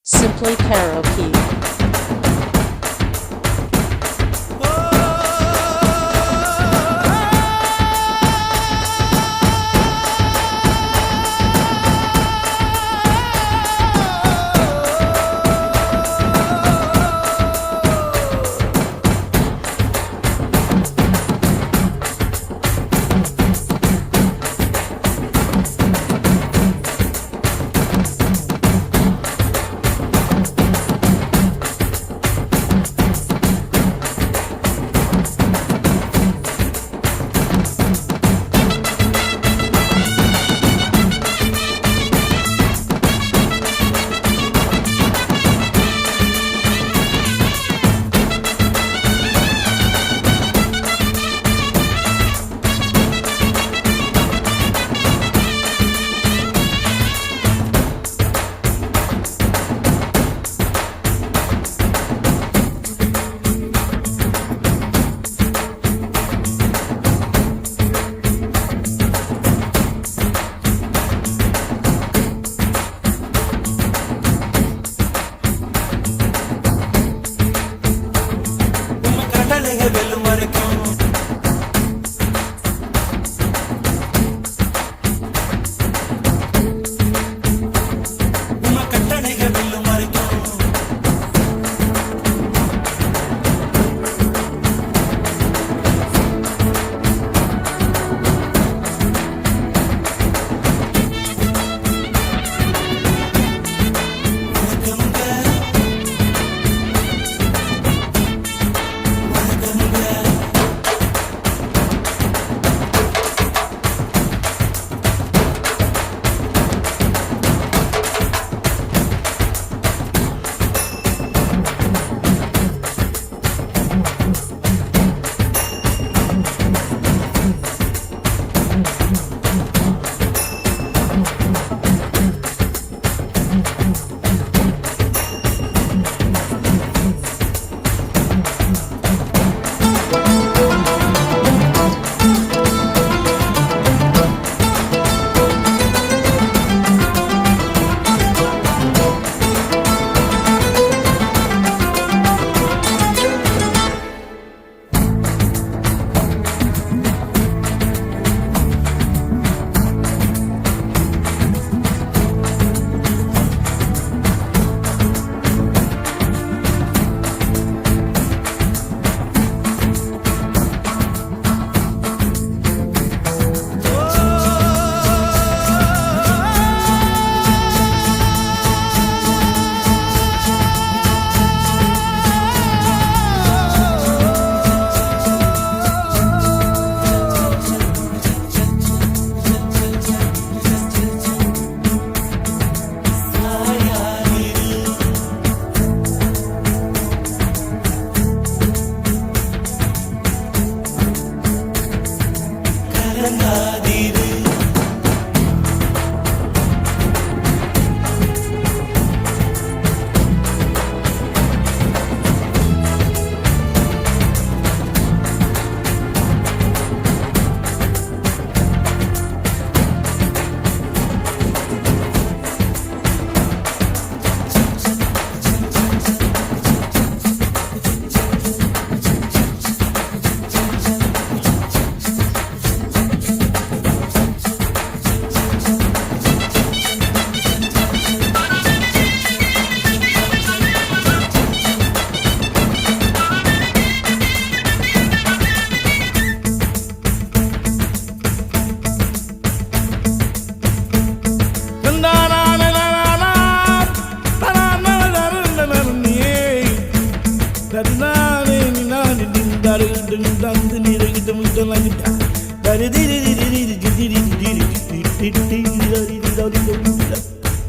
Simply Karaoke.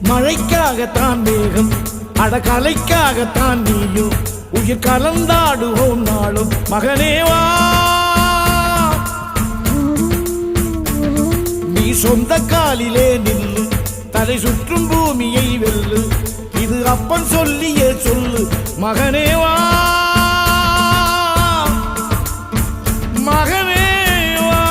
மழைக்காகத்தான் மேகம் அடகலைக்காகத்தான் நீயும் உயிர் கலந்தாடுவோம் நாளும் மகனேவா நீ சொந்த காலிலே நில்லு தலை சுற்றும் பூமியை வெல்லு இது அப்பன் சொல்லியே சொல்லு மகனேவா மகனேவா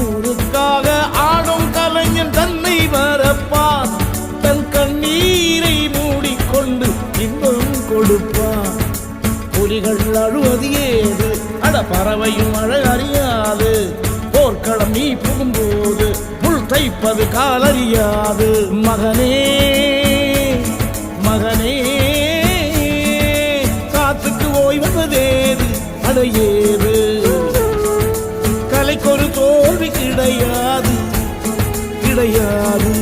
ஊருக்காக ஆடும் கலைஞன் தன்னை வர பறவையும் அழகறியாது போர்க்களம் நீ புகும்போது புல் தைப்பது காலறியாது மகனே மகனே காத்துக்கு ஓய்வதேது அடையேது கலைக்கொரு தோல்வி கிடையாது கிடையாது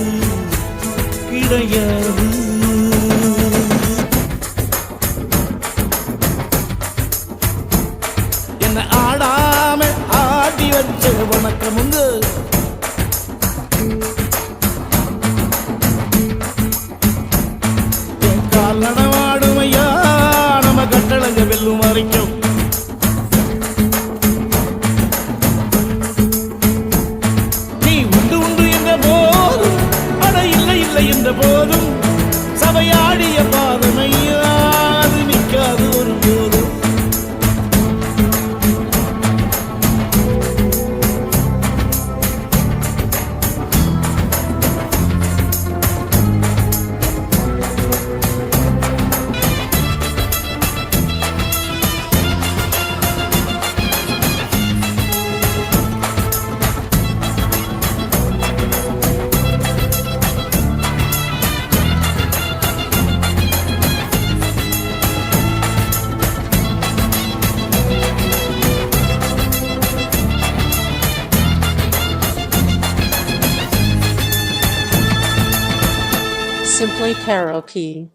கிடையாது என்ன ஆடாம ஆடி வச்ச வணக்கம் உண்டு என் கால் நடமாடுமையா நம்ம கட்டளங்க வெல்லும் வரைக்கும் நீ உண்டு உண்டு என்ற போதும் அட இல்லை இல்லை என்ற போதும் சபையாடிய பாதமையா அது நிற்காது ஒரு போதும் Simply Karaoke.